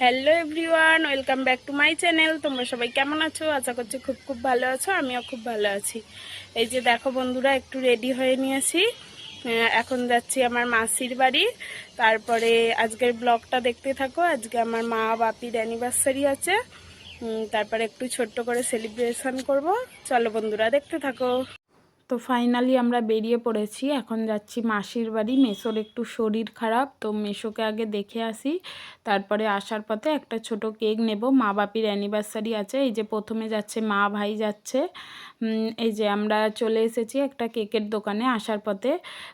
Hello everyone, welcome back to my channel. তোমরা সবাই কেমন আছো? আশা করছি খুব খুব ভালো আছো। আমিও খুব ভালো আছি। এই যে দেখো বন্ধুরা, একটু রেডি হয়ে নিয়েছি। এখন যাচ্ছি আমার মাসির বাড়ি। তারপরে আজকের ব্লগটা দেখতে থাকো। আজকে আমার মা বাপির অ্যানিভার্সারি আছে। তারপরে একটু ছোট্ট করে সেলিব্রেশন করব। চলো বন্ধুরা, দেখতে থাকো। তো ফাইনালি আমরা বেরিয়ে পড়েছি। এখন যাচ্ছি মাসির বাড়ি। মেসোর একটু শরীর খারাপ, তো মেসোকে আগে দেখে আসি। তারপরে আসার পথে একটা ছোট কেক নেব। মা বাপির অ্যানিভার্সারি আছে। এই যে প্রথমে যাচ্ছে মা, ভাই যাচ্ছে। এই যে আমরা চলে এসেছি একটা কেকের দোকানে আসার পথে।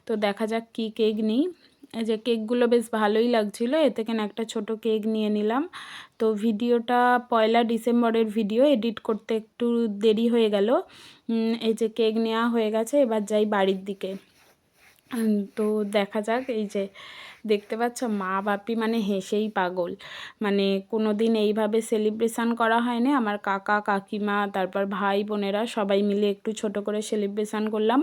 তো দেখা যাক কি কেক নিই। এই যে কেকগুলো বেশ ভালোই লাগছিল, এ থেকে একটা ছোট কেক নিয়ে নিলাম। তো ভিডিওটা 1 ডিসেম্বরের ভিডিও, এডিট করতে একটু দেরি হয়ে গেল। এই যে কেক নেওয়া হয়ে গেছে, এবার যাই বাড়ির দিকে। তো দেখা যাক। এই যে দেখতে পাচ্ছ, মা বাপি মানে হেসেই পাগল। মানে কোনো দিন এইভাবে সেলিব্রেশন করা হয়নি। আমার কাকা কাকিমা, তারপর ভাই বোনেরা সবাই মিলে একটু ছোট করে সেলিব্রেশন করলাম।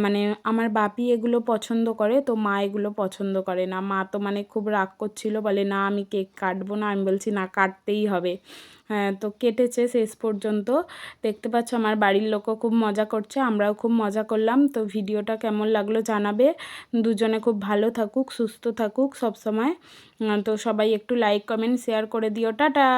মানে আমার বাপি এগুলো পছন্দ করে, তো মা এগুলো পছন্দ করে না। মা তো মানে খুব রাগ করছিল, বলে না আমি কেক কাটবো না। আমি বলছি না, কাটতেই হবে। হ্যাঁ, তো কেটেছে শেষ পর্যন্ত। দেখতে পাচ্ছ আমার বাড়ির লোকও খুব মজা করছে, আমরাও খুব মজা করলাম। তো ভিডিওটা কেমন লাগলো জানাবে। দুজনে খুব ভালো থাকুক, সুস্থ থাকুক সব সময়। তো সবাই একটু লাইক কমেন্ট শেয়ার করে দিও। টাটা।